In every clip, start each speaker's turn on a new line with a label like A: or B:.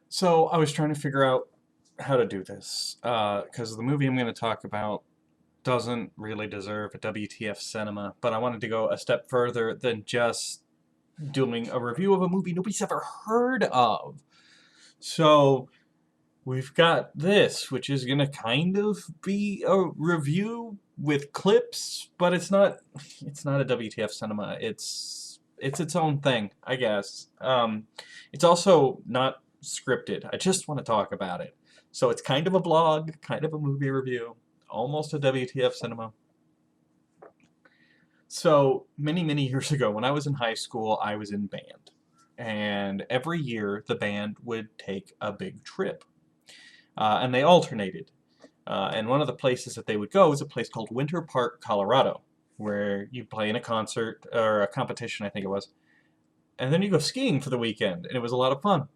A: So I was trying to figure out how to do this because the movie I'm going to talk about doesn't really deserve a WTF cinema, but I wanted to go a step further than just doing a review of a movie nobody's ever heard of. So we've got this, which is going to kind of be a review with clips, but it's not a WTF cinema. It's its own thing, I guess. It's also not scripted. I just want to talk about it. So it's kind of a blog, kind of a movie review, almost a WTF cinema. So many, many years ago, when I was in high school, I was in band. And every year, the band would take a big trip. And they alternated. And one of the places that they would go is a place called Winter Park, Colorado, where you play in a concert, or a competition, I think it was. And then you go skiing for the weekend, and it was a lot of fun.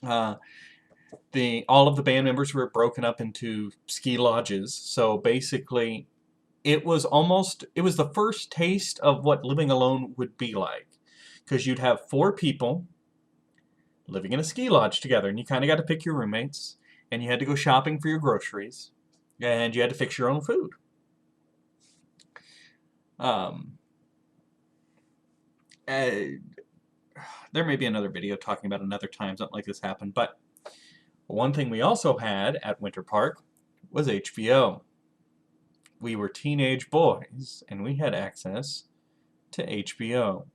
A: Uh, all of the band members were broken up into ski lodges, so basically it was the first taste of what living alone would be like, because you'd have four people living in a ski lodge together, and you kind of got to pick your roommates, and you had to go shopping for your groceries, and you had to fix your own food. Um, uh, there may be another video talking about another time something like this happened, but one thing we also had at Winter Park was HBO. We were teenage boys, and we had access to HBO.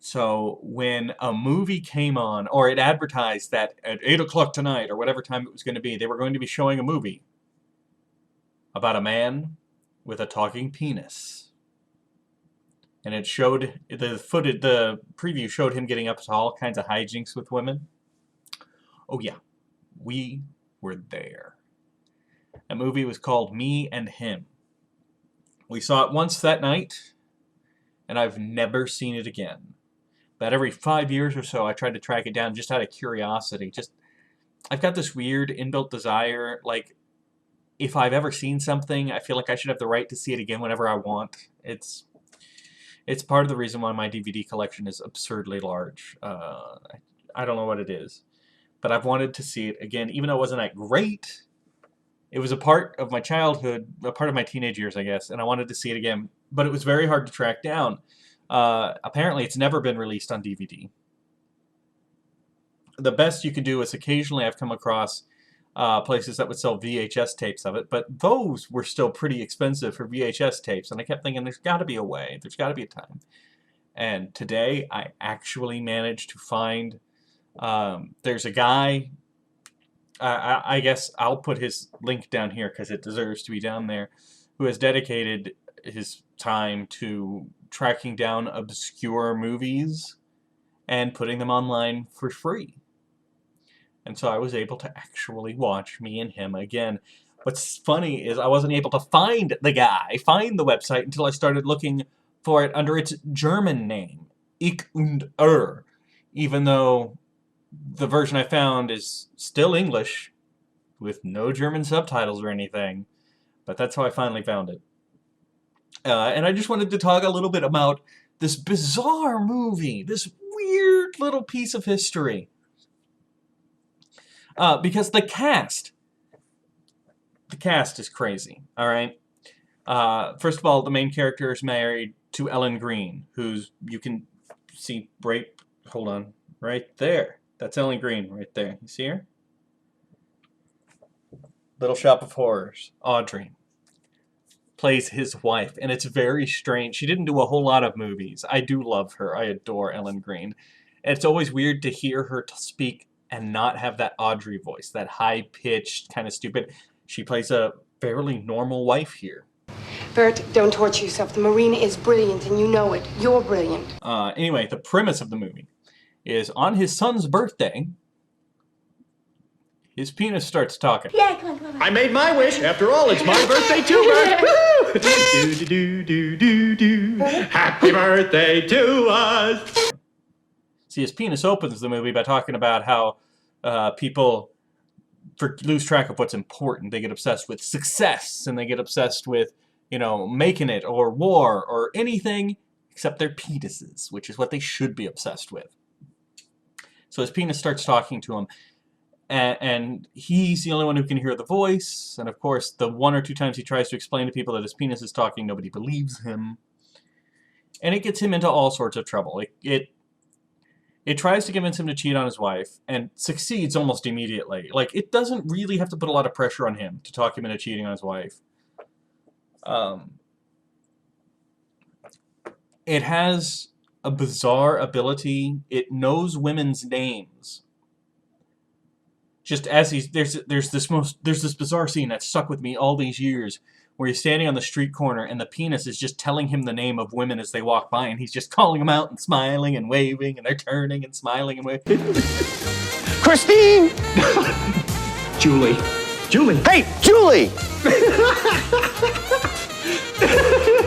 A: So when a movie came on, or it advertised that at 8 o'clock tonight, or whatever time it was going to be, they were going to be showing a movie about a man with a talking penis. And it showed, the preview showed him getting up to all kinds of hijinks with women. Oh yeah, we were there. That movie was called Me and Him. We saw it once that night, and I've never seen it again. But every 5 years or so, I tried to track it down just out of curiosity. I've got this weird inbuilt desire, like, if I've ever seen something, I feel like I should have the right to see it again whenever I want. It's part of the reason why my DVD collection is absurdly large. I don't know what it is, but I've wanted to see it again, even though it wasn't that great. It was a part of my childhood, a part of my teenage years, I guess, and I wanted to see it again, but it was very hard to track down. Apparently, it's never been released on DVD. The best you can do is occasionally I've come across places that would sell VHS tapes of it, but those were still pretty expensive for VHS tapes, and I kept thinking there's got to be a way, there's got to be a time. And today I actually managed to find, there's a guy, I guess I'll put his link down here because it deserves to be down there, who has dedicated his time to tracking down obscure movies and putting them online for free. And so I was able to actually watch Me and Him again. What's funny is I wasn't able to find the website, until I started looking for it under its German name, Ich und Er, even though the version I found is still English, with no German subtitles or anything. But that's how I finally found it. And I just wanted to talk a little bit about this bizarre movie, this weird little piece of history. Because the cast is crazy, all right? First of all, the main character is married to Ellen Greene, who's, you can see hold on, right there. That's Ellen Greene right there. You see her? Little Shop of Horrors. Audrey plays his wife, and it's very strange. She didn't do a whole lot of movies. I do love her. I adore Ellen Greene. And it's always weird to hear her speak and not have that Audrey voice, that high-pitched, kind of stupid. She plays a fairly normal wife here.
B: Bert, don't torture yourself. The Marine is brilliant, and you know it. You're brilliant.
A: Anyway, the premise of the movie is on his son's birthday, his penis starts talking.
B: Yeah, come on.
C: I made my wish. After all, it's my birthday too, Bert. Woo! Do. Happy birthday to us.
A: See, his penis opens the movie by talking about how people lose track of what's important. They get obsessed with success, and they get obsessed with, making it, or war, or anything except their penises, which is what they should be obsessed with. So his penis starts talking to him. And he's the only one who can hear the voice. And of course, the 1 or 2 times he tries to explain to people that his penis is talking, nobody believes him. And it gets him into all sorts of trouble. It tries to convince him to cheat on his wife, and succeeds almost immediately. Like, it doesn't really have to put a lot of pressure on him to talk him into cheating on his wife. It has a bizarre ability. It knows women's names. Just as there's this bizarre scene that stuck with me all these years, where he's standing on the street corner and the penis is just telling him the name of women as they walk by, and he's just calling them out and smiling and waving, and they're turning and smiling and waving.
D: Christine!
C: Julie. Julie.
D: Hey, Julie!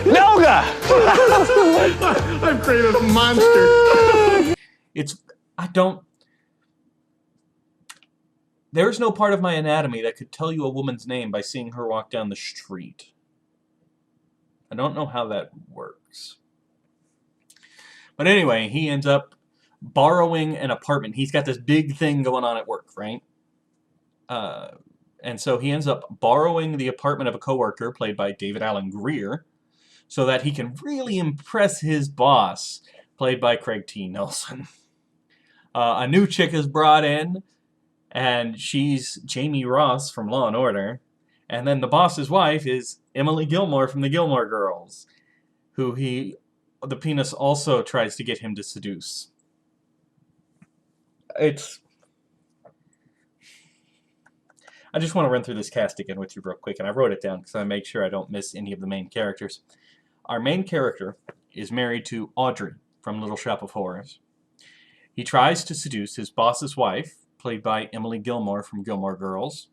D: Noga!
C: I've created a monster.
A: There's no part of my anatomy that could tell you a woman's name by seeing her walk down the street. I don't know how that works. But anyway, he ends up borrowing an apartment. He's got this big thing going on at work, right? And so he ends up borrowing the apartment of a coworker, played by David Alan Grier, so that he can really impress his boss, played by Craig T. Nelson. A new chick is brought in, and she's Jamie Ross from Law & Order. And then the boss's wife is Emily Gilmore from the Gilmore Girls, who the penis also tries to get him to seduce. I just want to run through this cast again with you real quick, and I wrote it down because I make sure I don't miss any of the main characters. Our main character is married to Audrey from Little Shop of Horrors. He tries to seduce his boss's wife, played by Emily Gilmore from Gilmore Girls,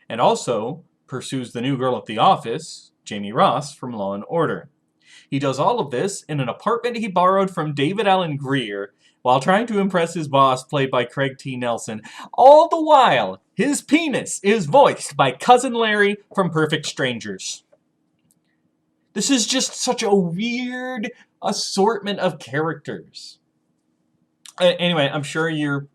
A: and also pursues the new girl at the office, Jamie Ross from Law & Order. He does all of this in an apartment he borrowed from David Alan Grier while trying to impress his boss, played by Craig T. Nelson. All the while, his penis is voiced by Cousin Larry from Perfect Strangers. This is just such a weird assortment of characters. Anyway, I'm sure you're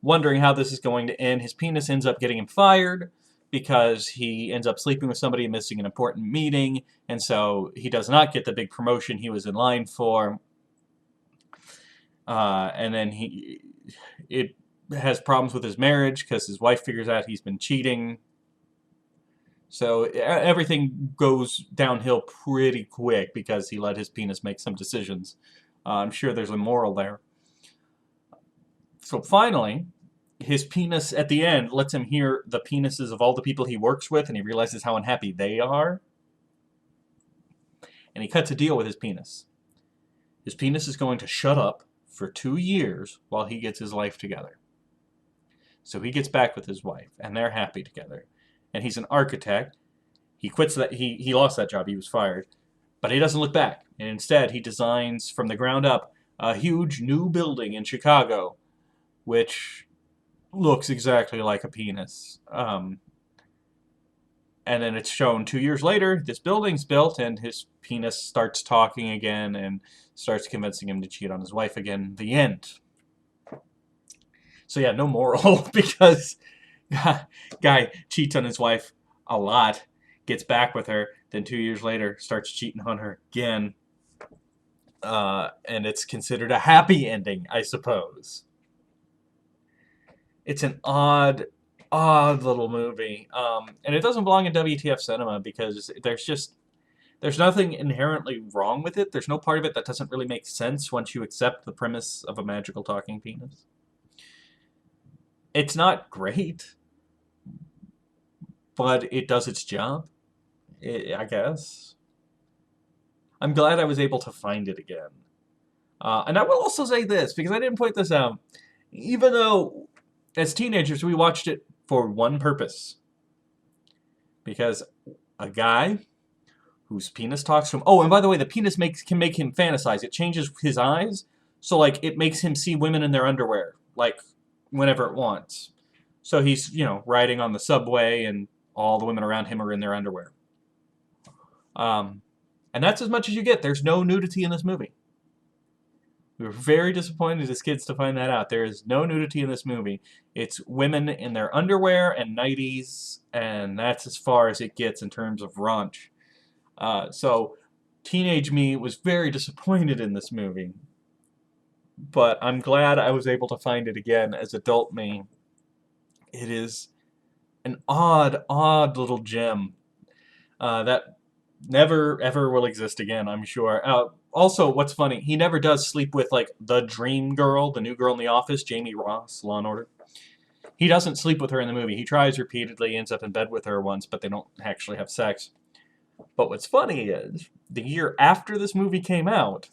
A: wondering how this is going to end. His penis ends up getting him fired because he ends up sleeping with somebody and missing an important meeting, and so he does not get the big promotion he was in line for. And then it has problems with his marriage because his wife figures out he's been cheating. So everything goes downhill pretty quick because he let his penis make some decisions. I'm sure there's a moral there. So finally, his penis at the end lets him hear the penises of all the people he works with, and he realizes how unhappy they are. And he cuts a deal with his penis. His penis is going to shut up for 2 years while he gets his life together. So he gets back with his wife, and they're happy together. And he's an architect. He quits that. He lost that job. He was fired. But he doesn't look back. And instead, he designs from the ground up a huge new building in Chicago, which looks exactly like a penis. And then it's shown 2 years later, this building's built, and his penis starts talking again and starts convincing him to cheat on his wife again. The end. So yeah, no moral, because guy cheats on his wife a lot, gets back with her, then 2 years later starts cheating on her again. And it's considered a happy ending, I suppose. It's an odd little movie. And it doesn't belong in WTF cinema because there's nothing inherently wrong with it. There's no part of it that doesn't really make sense once you accept the premise of a magical talking penis. It's not great, but it does its job, I guess. I'm glad I was able to find it again. And I will also say this, because I didn't point this out. Even though, as teenagers, we watched it for one purpose. Because a guy whose penis talks to him... Oh, and by the way, the penis can make him fantasize. It changes his eyes, so like it makes him see women in their underwear, like whenever it wants. So he's, riding on the subway, and all the women around him are in their underwear. And that's as much as you get. There's no nudity in this movie. We were very disappointed as kids to find that out. There is no nudity in this movie. It's women in their underwear and nighties, and that's as far as it gets in terms of raunch. So, teenage me was very disappointed in this movie. But I'm glad I was able to find it again as adult me. It is an odd, odd little gem that never, ever will exist again, I'm sure. Also, what's funny, he never does sleep with, like, the dream girl, the new girl in the office, Jamie Ross, Law & Order. He doesn't sleep with her in the movie. He tries repeatedly, ends up in bed with her once, but they don't actually have sex. But what's funny is, the year after this movie came out,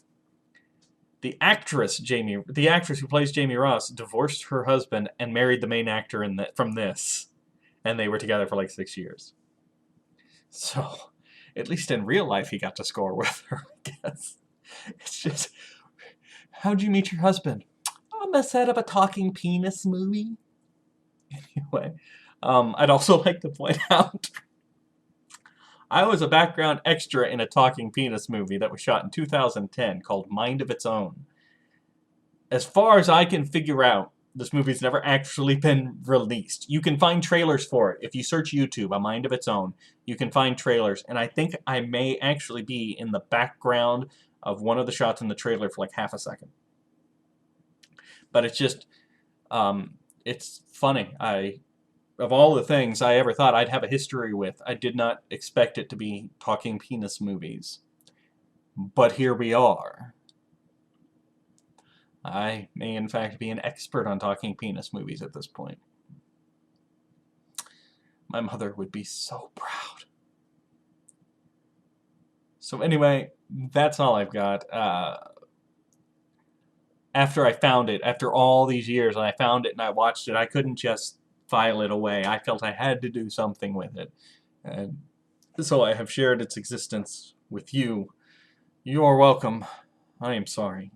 A: the actress who plays Jamie Ross divorced her husband and married the main actor from this. And they were together for like 6 years. So, at least in real life, he got to score with her, I guess. It's just, how'd you meet your husband? On the set of a talking penis movie. Anyway, I'd also like to point out, I was a background extra in a talking penis movie that was shot in 2010 called Mind of Its Own. As far as I can figure out, this movie's never actually been released. You can find trailers for it. If you search YouTube, A Mind of Its Own, you can find trailers. And I think I may actually be in the background of one of the shots in the trailer for like half a second. But it's just, it's funny. Of all the things I ever thought I'd have a history with, I did not expect it to be talking penis movies. But here we are. I may in fact be an expert on talking penis movies at this point. My mother would be so proud. So anyway, that's all I've got. After I found it, after all these years, and I found it and I watched it, I couldn't just file it away. I felt I had to do something with it. And so I have shared its existence with you. You are welcome. I am sorry.